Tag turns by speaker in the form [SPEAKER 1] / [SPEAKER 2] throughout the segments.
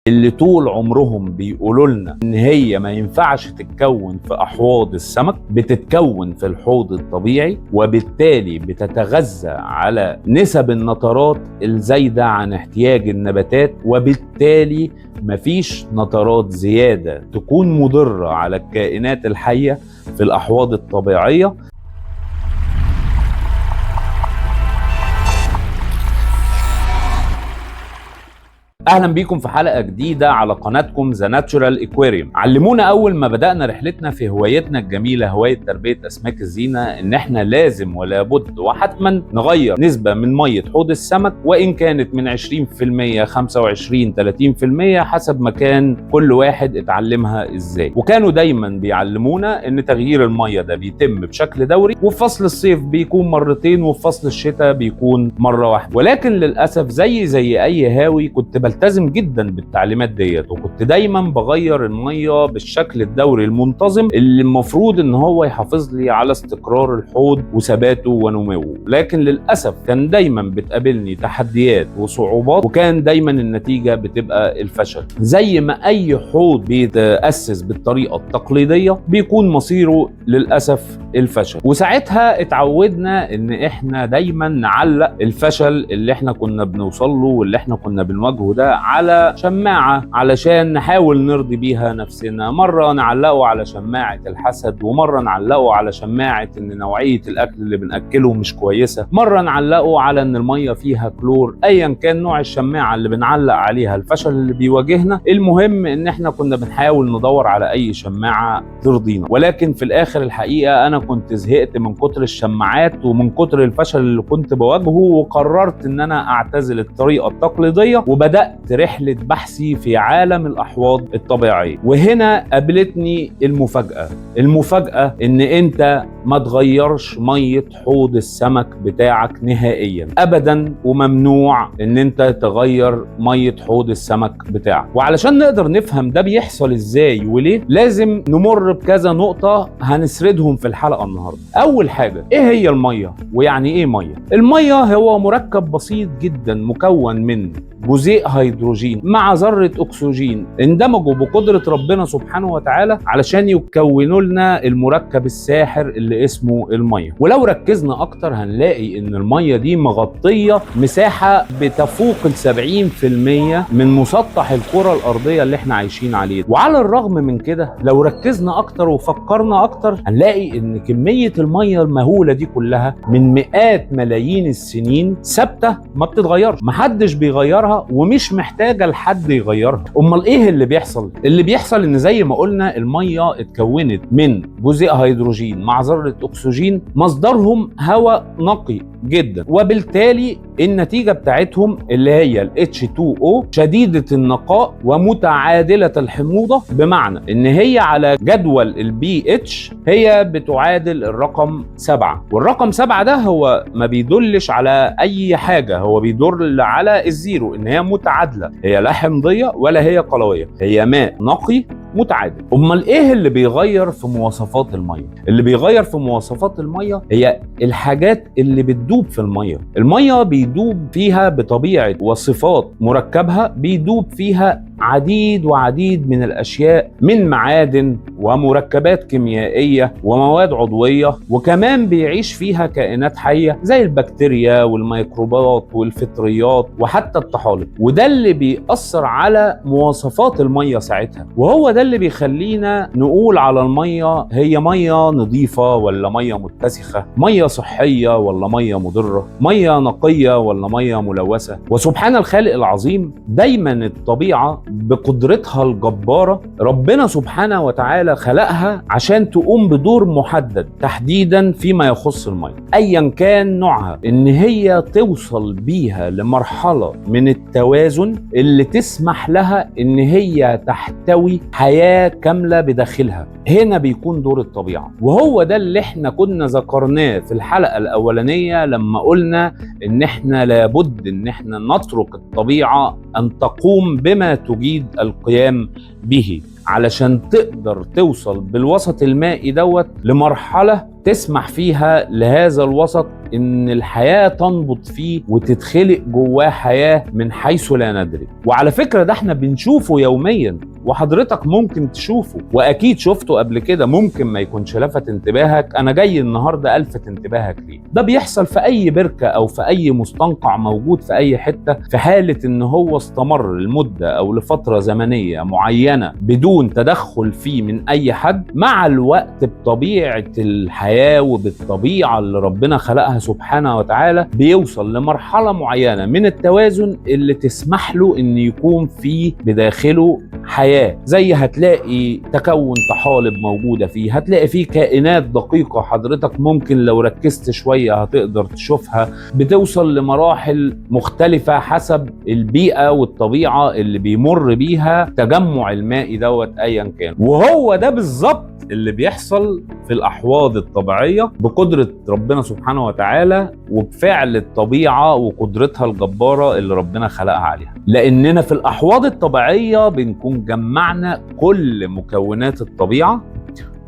[SPEAKER 1] اللي طول عمرهم بيقولوا لنا ان هي ما ينفعش تتكون في احواض السمك، بتتكون في الحوض الطبيعي، وبالتالي بتتغذى على نسب النترات الزايدة عن احتياج النباتات، وبالتالي مفيش نترات زيادة تكون مضرة على الكائنات الحية في الأحواض الطبيعية. اهلا بيكم في حلقه جديده على قناتكم ذا ناتشورال اكواريوم. علمونا اول ما بدانا رحلتنا في هوايتنا الجميله، هوايه تربيه اسماك الزينه، ان احنا لازم ولا بد وحتما نغير نسبه من ميه حوض السمك، وان كانت من 20% 25 30% حسب ما كان كل واحد اتعلمها ازاي. وكانوا دايما بيعلمونا ان تغيير الميه ده بيتم بشكل دوري، وفي فصل الصيف بيكون مرتين، وفي فصل الشتاء بيكون مره واحده. ولكن للاسف زي اي هاوي كنت بلتزم جدا بالتعليمات ديت، وكنت دايما بغير الميه بالشكل الدوري المنتظم اللي المفروض ان هو يحافظ لي على استقرار الحوض وثباته ونموه. لكن للاسف كان دايما بتقابلني تحديات وصعوبات، وكان دايما النتيجه بتبقى الفشل. زي ما اي حوض بيتاسس بالطريقه التقليديه بيكون مصيره للاسف الفشل. وساعتها اتعودنا ان احنا دايما نعلق الفشل اللي احنا كنا بنوصل له واللي احنا كنا بنواجهه ده على شماعة علشان نحاول نرضي بيها نفسنا. مرة نعلقه على شماعة الحسد، ومرة نعلقه على شماعة ان نوعية الاكل اللي بنأكله مش كويسة، مرة نعلقه على ان المية فيها كلور. ايا كان نوع الشماعة اللي بنعلق عليها الفشل اللي بيواجهنا، المهم ان احنا كنا بنحاول ندور على اي شماعة ترضينا. ولكن في الاخر الحقيقة انا كنت زهقت من كتر الشماعات ومن كتر الفشل اللي كنت بواجهه، وقررت ان انا اعتزل الطريقة التقليدية وبدأت رحلة بحثي في عالم الأحواض الطبيعية. وهنا قابلتني المفاجأة إن أنت ما تغيرش مية حوض السمك بتاعك نهائيا أبدا، وممنوع إن أنت تغير مية حوض السمك بتاعك. وعلشان نقدر نفهم ده بيحصل إزاي وليه، لازم نمر بكذا نقطة هنسردهم في الحلقة النهاردة. أول حاجة، إيه هي المية؟ ويعني إيه مية؟ المية هو مركب بسيط جدا مكون من جزيء هيدروجين مع ذرة أكسجين اندمجوا بقدرة ربنا سبحانه وتعالى علشان يكونوا لنا المركب الساحر اللي اسمه المية. ولو ركزنا أكتر هنلاقي إن المية دي مغطية مساحة بتفوق 70% من مسطح الكرة الأرضية اللي احنا عايشين عليه. وعلى الرغم من كده لو ركزنا أكتر وفكرنا أكتر هنلاقي إن كمية المية المهولة دي كلها من مئات ملايين السنين ثابتة ما بتتغيرش، محدش بيغيرها ومش محتاجة لحد يغيرها. امال ايه اللي بيحصل؟ اللي بيحصل ان زي ما قلنا المية اتكونت من جزيء هيدروجين مع ذرة اكسجين مصدرهم هواء نقي جدا، وبالتالي النتيجة بتاعتهم اللي هي ال H2O شديدة النقاء ومتعادلة الحموضة، بمعنى ان هي على جدول ال pH هي بتعادل الرقم 7، والرقم 7 ده هو ما بيدلش على اي حاجة، هو بيدل على الزيرو، ان هي متعادلة، هي لا حمضية ولا هي قلوية، هي ماء نقي متعادل. امال ايه اللي بيغير في مواصفات الميه؟ اللي بيغير في مواصفات الميه هي الحاجات اللي بتدوب في الميه. الميه بيدوب فيها بطبيعه وصفات مركبها، بيدوب فيها عديد من الاشياء من معادن ومركبات كيميائيه ومواد عضويه، وكمان بيعيش فيها كائنات حيه زي البكتيريا والميكروبات والفطريات وحتى الطحالب. وده اللي بيأثر على مواصفات الميه ساعتها، وهو ده اللي بيخلينا نقول على الميه هي ميه نظيفه ولا ميه متسخه، ميه صحيه ولا ميه مضره، ميه نقيه ولا ميه ملوثه. وسبحان الخالق العظيم، دايما الطبيعه بقدرتها الجباره ربنا سبحانه وتعالى خلقها عشان تقوم بدور محدد تحديدا فيما يخص الميه ايا كان نوعها، ان هي توصل بيها لمرحله من التوازن اللي تسمح لها ان هي تحتوي حياه كامله بداخلها. هنا بيكون دور الطبيعه، وهو ده اللي احنا كنا ذكرناه في الحلقه الاولانيه لما قلنا ان احنا لابد ان احنا نترك الطبيعه ان تقوم بما تجيد القيام به علشان تقدر توصل بالوسط المائي دوت لمرحله تسمح فيها لهذا الوسط ان الحياة تنبض فيه وتتخلق جواه حياة من حيث لا ندري. وعلى فكرة ده احنا بنشوفه يوميا، وحضرتك ممكن تشوفه واكيد شفته قبل كده، ممكن ما يكونش لفت انتباهك، انا جاي النهارده الفت انتباهك ليه. ده بيحصل في اي بركة او في اي مستنقع موجود في اي حتة، في حالة ان هو استمر لمدة او لفترة زمنية معينة بدون تدخل فيه من اي حد. مع الوقت بطبيعة الحياة وبالطبيعة اللي ربنا خلقها سبحانه وتعالى بيوصل لمرحلة معينة من التوازن اللي تسمح له ان يكون فيه بداخله حياة. زي هتلاقي تكون طحالب موجودة فيه، هتلاقي فيه كائنات دقيقة حضرتك ممكن لو ركزت شوية هتقدر تشوفها، بتوصل لمراحل مختلفة حسب البيئة والطبيعة اللي بيمر بيها تجمع المائي دوت ايا كان. وهو ده بالظبط اللي بيحصل في الأحواض الطبيعية بقدرة ربنا سبحانه وتعالى وبفعل الطبيعة وقدرتها الجبارة اللي ربنا خلقها عليها. لأننا في الأحواض الطبيعية بنكون جمعنا كل مكونات الطبيعة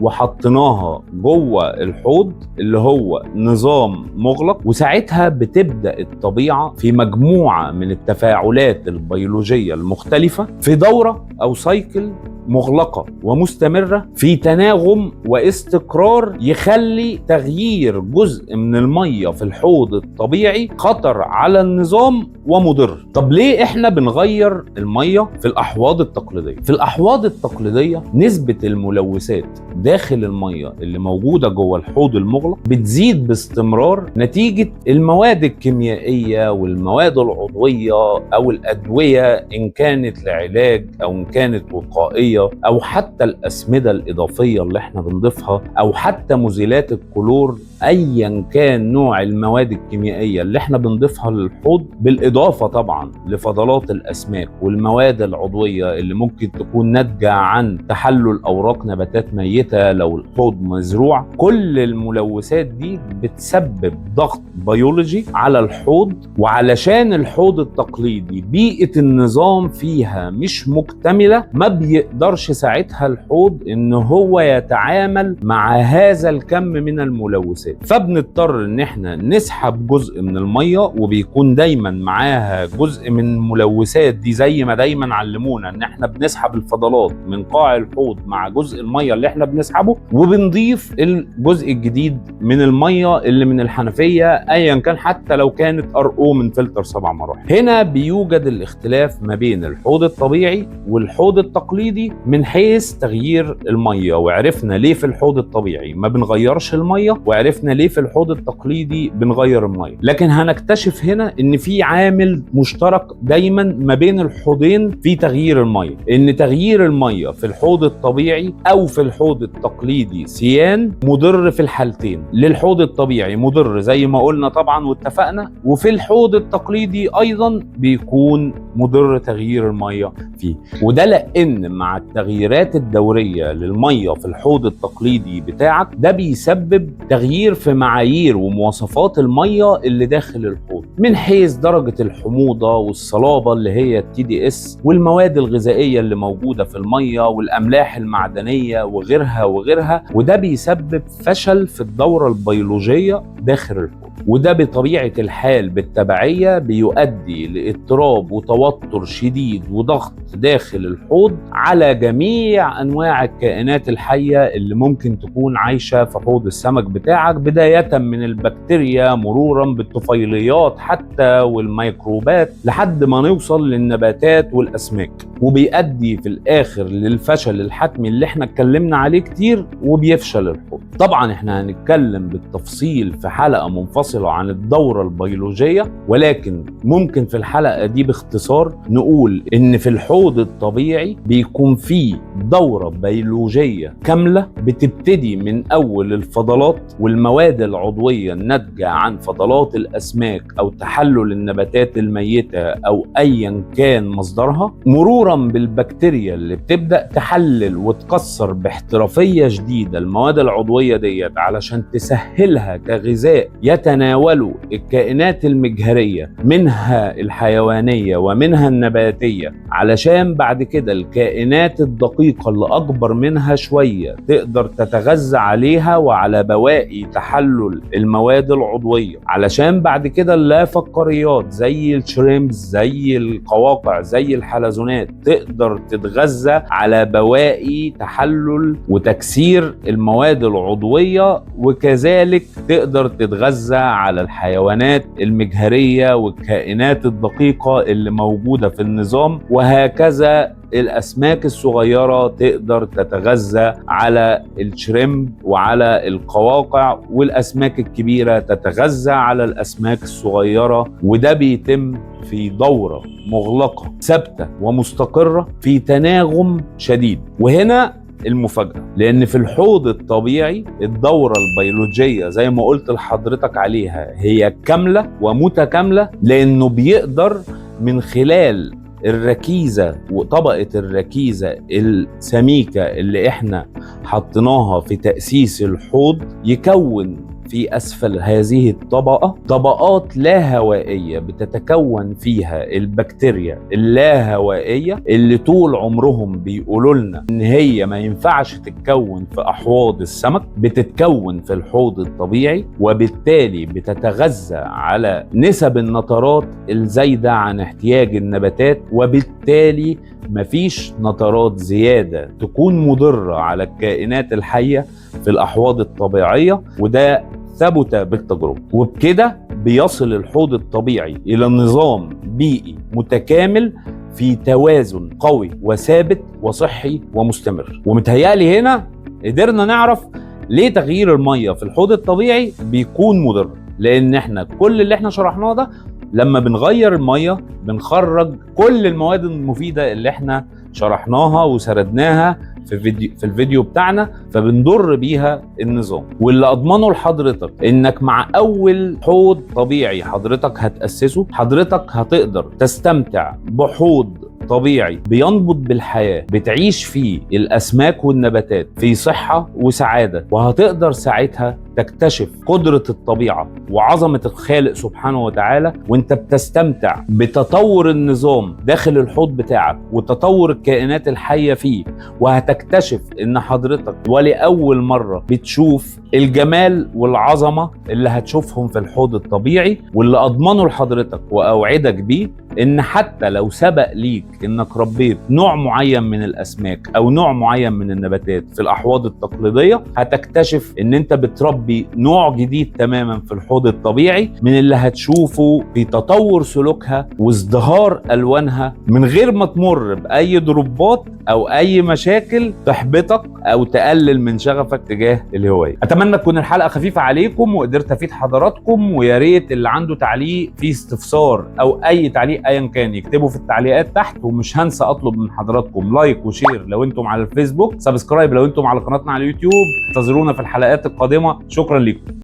[SPEAKER 1] وحطيناها جوه الحوض اللي هو نظام مغلق، وساعتها بتبدأ الطبيعة في مجموعة من التفاعلات البيولوجية المختلفة في دورة أو سايكل مغلقة ومستمرة في تناغم واستقرار يخلي تغيير جزء من المية في الحوض الطبيعي خطر على النظام ومضر. طب ليه احنا بنغير المية في الأحواض التقليدية؟ في الأحواض التقليدية نسبة الملوثات داخل المية اللي موجودة جوه الحوض المغلق بتزيد باستمرار نتيجة المواد الكيميائية والمواد العضوية أو الأدوية، إن كانت لعلاج أو إن كانت وقائية، أو حتى الأسمدة الإضافية اللي احنا بنضيفها، أو حتى مزيلات الكلور. أيا كان نوع المواد الكيميائية اللي احنا بنضيفها للحوض، بالإضافة طبعا لفضلات الأسماك والمواد العضوية اللي ممكن تكون ناتجة عن تحلل أوراق نباتات ميتة لو الحوض مزروع، كل الملوثات دي بتسبب ضغط بيولوجي على الحوض. وعلشان الحوض التقليدي بيئة النظام فيها مش مكتملة، ما بيقدرش ساعتها الحوض ان هو يتعامل مع هذا الكم من الملوثات، فبنضطر ان احنا نسحب جزء من المية، وبيكون دايما معاها جزء من الملوثات دي، زي ما دايما علمونا ان احنا بنسحب الفضلات من قاع الحوض مع جزء المية اللي احنا بنسحبه، وبنضيف الجزء الجديد من المية اللي من الحنفية ايا كان، حتى لو كانت RO من فلتر 7 مراحل. هنا بيوجد الاختلاف ما بين الحوض الطبيعي والحوض التقليدي من حيث تغيير المية. وعرفنا ليه في الحوض الطبيعي ما بنغيرش المية، وعرفنا ليه في الحوض التقليدي بنغير المية. لكن هنكتشف هنا ان في عامل مشترك دايما ما بين الحوضين في تغيير المية، ان تغيير المية في الحوض الطبيعي او في الحوض التقليدي سيان مضر في الحالتين. للحوض الطبيعي مضر زي ما قلنا طبعا واتفقنا، وفي الحوض التقليدي ايضا بيكون مضر تغيير المية فيه. وده لان مع التغييرات الدورية للمية في الحوض التقليدي بتاعك، ده بيسبب تغيير في معايير ومواصفات المية اللي داخل الحوض، من حيث درجة الحموضة والصلابة اللي هي TDS، والمواد الغذائية اللي موجودة في المية، والأملاح المعدنية وغيرها. وده بيسبب فشل في الدورة البيولوجية داخل الحوض، وده بطبيعة الحال بالتبعية بيؤدي لاضطراب وتوتر شديد وضغط داخل الحوض على جميع أنواع الكائنات الحية اللي ممكن تكون عايشة في حوض السمك بتاعك، بداية من البكتيريا مرورا بالطفيليات حتى والميكروبات لحد ما نوصل للنباتات والأسماك. وبيؤدي في الآخر للفشل الحتمي اللي احنا اتكلمنا عليه كتير، وبيفشل الحوض. طبعا احنا هنتكلم بالتفصيل في حلقة منفصلة عن الدورة البيولوجية، ولكن ممكن في الحلقة دي باختصار نقول ان في الحوض الطبيعي بيكون فيه دورة بيولوجية كاملة بتبتدي من اول الفضلات والمواد العضوية الناتجة عن فضلات الاسماك او تحلل النباتات الميتة او ايا كان مصدرها، مرورا بالبكتيريا اللي بتبدأ تحلل وتكسر باحترافية شديدة المواد العضوية ديت علشان تسهلها كغذاء يتناوله الكائنات المجهرية، منها الحيوانية ومنها النباتية، علشان بعد كده الكائنات الكائنات الدقيقة اللي أكبر منها شوية تقدر تتغذى عليها وعلى بواقي تحلل المواد العضوية، علشان بعد كده اللافقاريات زي الشريمز زي القواقع زي الحلزونات تقدر تتغذى على بواقي تحلل وتكسير المواد العضوية، وكذلك تقدر تتغذى على الحيوانات المجهرية والكائنات الدقيقة اللي موجودة في النظام، وهكذا الأسماك الصغيرة تقدر تتغذى على الشريمب وعلى القواقع، والأسماك الكبيرة تتغذى على الأسماك الصغيرة. وده بيتم في دورة مغلقة ثابتة ومستقرة في تناغم شديد. وهنا المفاجأة، لأن في الحوض الطبيعي الدورة البيولوجية زي ما قلت لحضرتك عليها هي كاملة ومتكاملة، لأنه بيقدر من خلال الركيزة وطبقة الركيزة السميكة اللي احنا حطيناها في تأسيس الحوض يكون في أسفل هذه الطبقة طبقات لا هوائية بتتكون فيها البكتيريا اللا هوائية اللي طول عمرهم بيقولوا لنا إن هي ما ينفعش تتكون في أحواض السمك، بتتكون في الحوض الطبيعي، وبالتالي بتتغذى على نسب النترات الزايدة عن احتياج النباتات، وبالتالي مفيش نترات زيادة تكون مضرة على الكائنات الحية في الأحواض الطبيعية. وده ثبت بالتجربة، وبكده بيصل الحوض الطبيعي إلى نظام بيئي متكامل في توازن قوي وثابت وصحي ومستمر. ومتهيألي هنا قدرنا نعرف ليه تغيير المية في الحوض الطبيعي بيكون مضر، لأن احنا كل اللي احنا شرحناه ده لما بنغير المية بنخرج كل المواد المفيدة اللي احنا شرحناها وسردناها في الفيديو بتاعنا، فبنضر بيها النظام. واللي اضمنه لحضرتك انك مع اول حوض طبيعي حضرتك هتأسسه حضرتك هتقدر تستمتع بحوض طبيعي بينبض بالحياة بتعيش فيه الأسماك والنباتات في صحة وسعادة، وهتقدر ساعتها تكتشف قدرة الطبيعة وعظمة الخالق سبحانه وتعالى، وانت بتستمتع بتطور النظام داخل الحوض بتاعك وتطور الكائنات الحية فيه، وهتكتشف ان حضرتك ولأول مرة بتشوف الجمال والعظمة اللي هتشوفهم في الحوض الطبيعي. واللي أضمنه لحضرتك وأوعدك بيه ان حتى لو سبق ليك انك ربيت نوع معين من الاسماك او نوع معين من النباتات في الاحواض التقليديه، هتكتشف ان انت بتربي نوع جديد تماما في الحوض الطبيعي من اللي هتشوفه في تطور سلوكها وازدهار الوانها من غير ما تمر باي ضربات او اي مشاكل تحبطك او تقلل من شغفك تجاه الهوايه. اتمنى تكون الحلقه خفيفه عليكم وقدرت افيد حضراتكم، ويا ريت اللي عنده تعليق في استفسار او اي تعليق ايا كان يكتبه في التعليقات تحت. ومش هنسى اطلب من حضراتكم لايك وشير لو انتم على الفيسبوك، سبسكرايب لو انتم على قناتنا على اليوتيوب. انتظرونا في الحلقات القادمه. شكرا لكم.